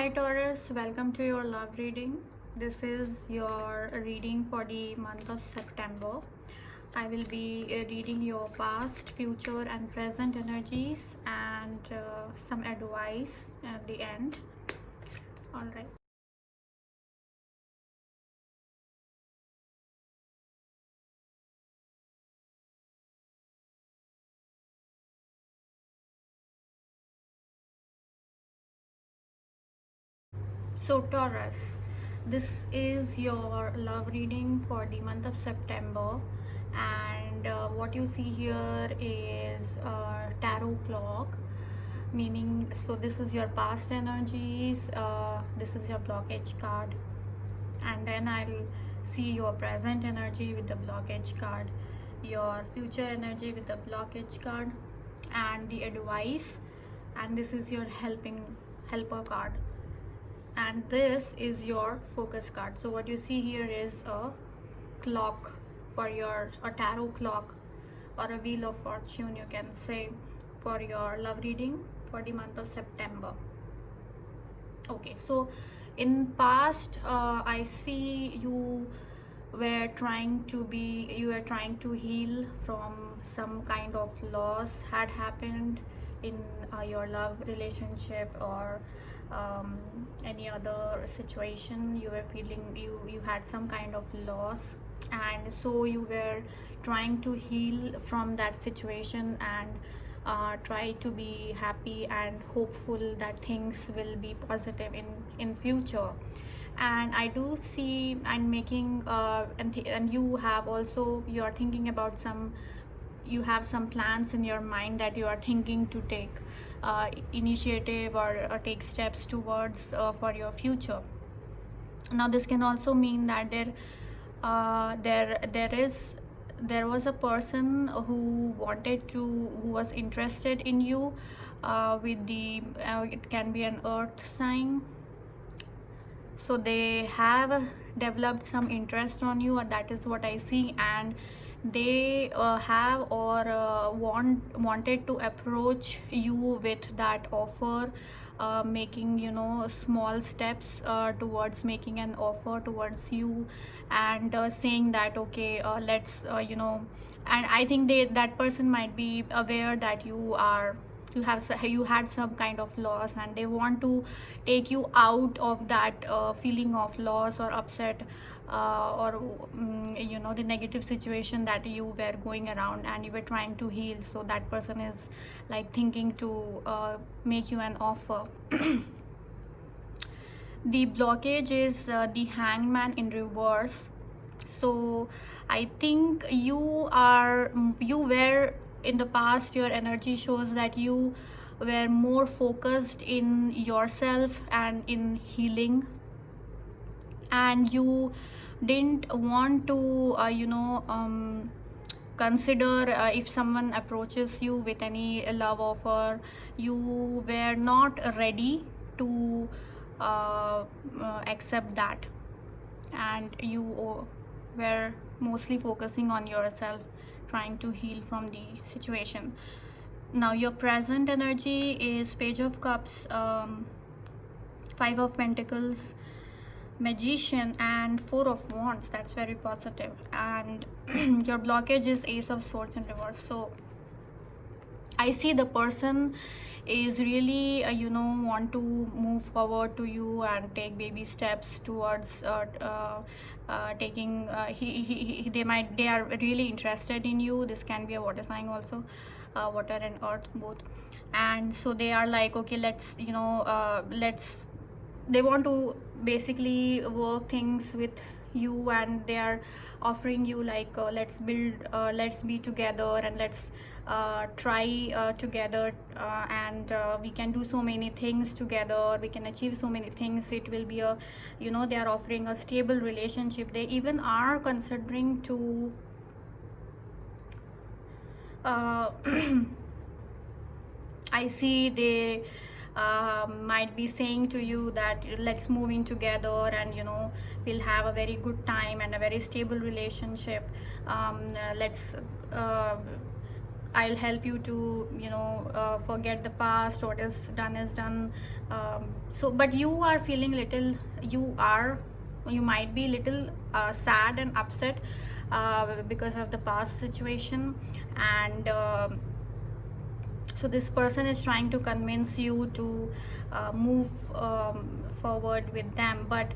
Hi Taurus, welcome to your love reading. This is your reading for the month of September. I will be reading your past, future, and present energies and some advice at the end. Alright. So, Taurus, this is your love reading for the month of September, and what you see here is tarot clock, meaning so this is your past energies, this is your blockage card, and then I'll see your present energy with the blockage card, your future energy with the blockage card, and the advice, and this is your helper card, and this is your focus card. So what you see here is a clock for your a tarot clock or a wheel of fortune, you can say, for your love reading for the month of September. Okay, so in past I see you were trying to heal from some kind of loss had happened in your love relationship, or any other situation you were feeling you had some kind of loss, and so you were trying to heal from that situation and try to be happy and hopeful that things will be positive in future. And I do see and making and you have also, you are thinking about you have some plans in your mind that you are thinking to take initiative or take steps towards for your future. Now this can also mean that there was a person who was interested in you, with the it can be an earth sign, so they have developed some interest on you, and that is what I see. And they have or wanted to approach you with that offer, making small steps towards making an offer towards you, and saying that okay, let's and I think that person might be aware that you had some kind of loss, and they want to take you out of that feeling of loss or upset, or the negative situation that you were going around and you were trying to heal. So that person is like thinking to make you an offer. The blockage is the hangman in reverse. So I think you were in the past, your energy shows that you were more focused in yourself and in healing, and you didn't want to consider if someone approaches you with any love offer. You were not ready to accept that, and you were mostly focusing on yourself, trying to heal from the situation. Now your present energy is Page of Cups, Five of Pentacles, Magician, and Four of Wands. That's very positive. And your blockage is Ace of Swords in reverse. So I see the person is really want to move forward to you and take baby steps towards taking they are really interested in you. This can be a water sign also, water and earth both. And so they are like, okay, let's they want to basically work things with you, and they are offering you like, let's be together, and let's try together, and we can do so many things together, we can achieve so many things. It will be a they are offering a stable relationship. They even are considering to I see they might be saying to you that let's move in together, and we'll have a very good time and a very stable relationship. Let's I'll help you to, forget the past. What is done is done. So but you are feeling little, you might be little sad and upset because of the past situation. And so this person is trying to convince you to move forward with them, but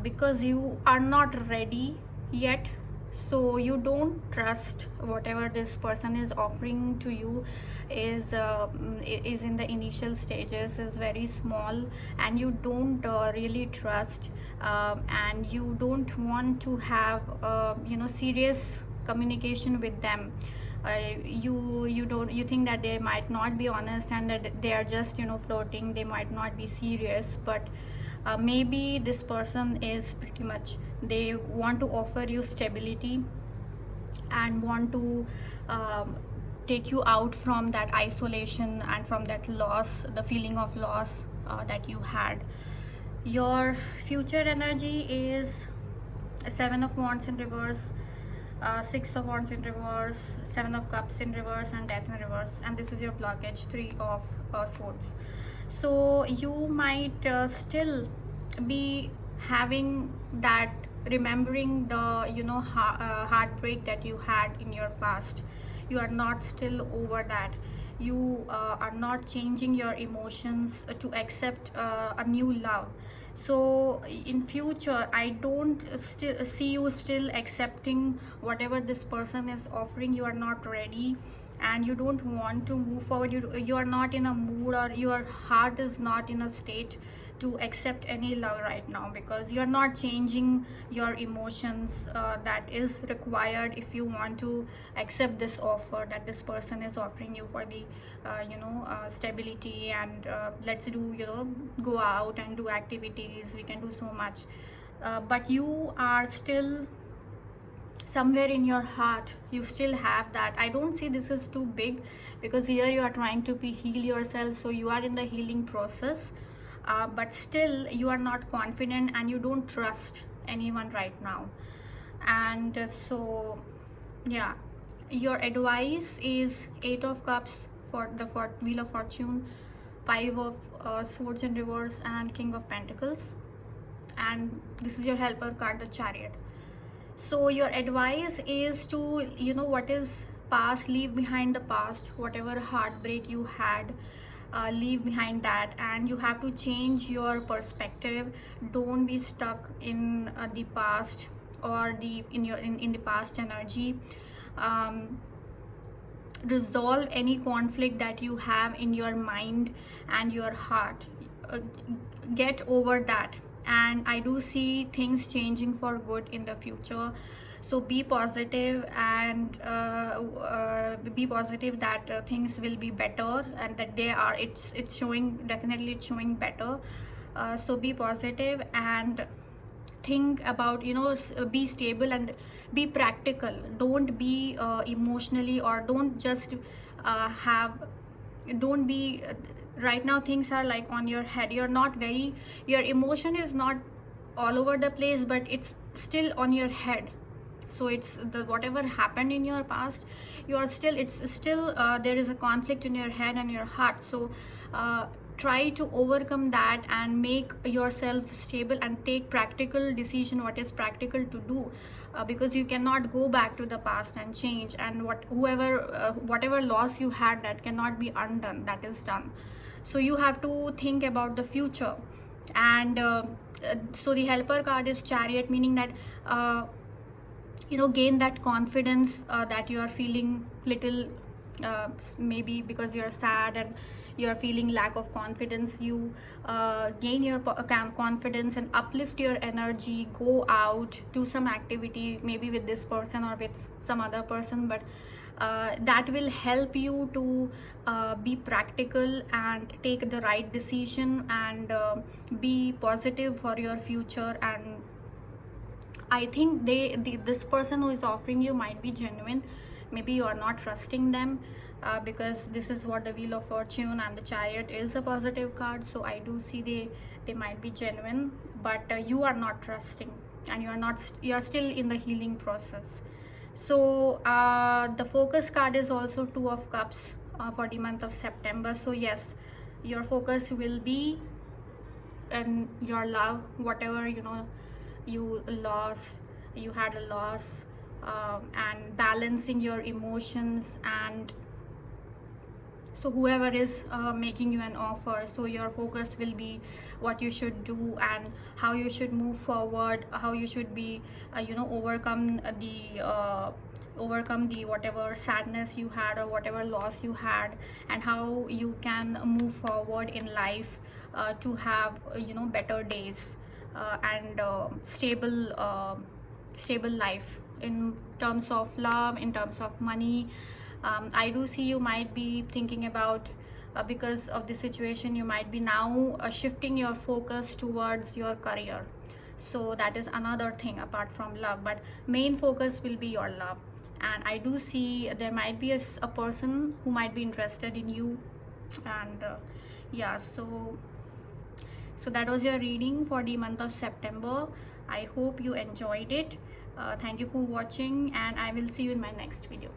because you are not ready yet, so you don't trust whatever this person is offering to you. Is in the initial stages, is very small, and you don't really trust, and you don't want to have serious communication with them. You think that they might not be honest, and that they are just floating, they might not be serious. But maybe this person is pretty much, they want to offer you stability and want to take you out from that isolation and from that loss, the feeling of loss that you had. Your future energy is Seven of Wands in reverse, Six of Wands in reverse, Seven of Cups in reverse, and Death in reverse. And this is your blockage, Three of Swords. So you might still be having that, remembering the heartbreak that you had in your past. You are not still over that. You are not changing your emotions to accept a new love. So in future, I don't still see you still accepting whatever this person is offering. You are not ready, and you don't want to move forward. You are not in a mood, or your heart is not in a state to accept any love right now, because you're not changing your emotions that is required if you want to accept this offer that this person is offering you for the stability, and let's do, go out and do activities, we can do so much. But you are still, somewhere in your heart, you still have that. I don't see this is too big, because here you are trying to heal yourself, so you are in the healing process. But still you are not confident, and you don't trust anyone right now. And so yeah, your advice is Eight of Cups for the Wheel of Fortune, Five of Swords in reverse, and King of Pentacles. And this is your helper card, the Chariot. So your advice is to, what is past, leave behind the past. Whatever heartbreak you had, leave behind that, and you have to change your perspective. Don't be stuck in the past, or in the past energy. Resolve any conflict that you have in your mind and your heart. Get over that, and I do see things changing for good in the future. So be positive, and be positive that things will be better, and that it's showing, definitely it's showing better. So be positive, and think about, be stable and be practical. Don't be emotionally, or don't just don't be right now things are like on your head. Your emotion is not all over the place, but it's still on your head. So it's the whatever happened in your past, it's still there is a conflict in your head and your heart. So try to overcome that and make yourself stable, and take practical decision, what is practical to do, because you cannot go back to the past and change. And whatever loss you had, that cannot be undone, that is done. So you have to think about the future. And so the helper card is Chariot, meaning that gain that confidence that you are feeling little, maybe because you're sad and you're feeling lack of confidence. You gain your confidence and uplift your energy. Go out, do some activity, maybe with this person or with some other person, but that will help you to be practical and take the right decision, and be positive for your future. And I think this person who is offering you might be genuine. Maybe you are not trusting them, because this is what the Wheel of Fortune and the Chariot is, a positive card. So I do see they might be genuine, but you are not trusting, and you are still in the healing process. So the focus card is also Two of Cups for the month of September. So yes, your focus will be in your love, whatever you lost, you had a loss, and balancing your emotions. And so whoever is making you an offer, so your focus will be what you should do and how you should move forward, how you should be overcome the whatever sadness you had or whatever loss you had, and how you can move forward in life to have better days and stable life in terms of love, in terms of money. I do see you might be thinking about, because of the situation, you might be now shifting your focus towards your career. So that is another thing apart from love, but main focus will be your love. And I do see there might be a person who might be interested in you. And yeah, so that was your reading for the month of September. I hope you enjoyed it. Thank you for watching, and I will see you in my next video.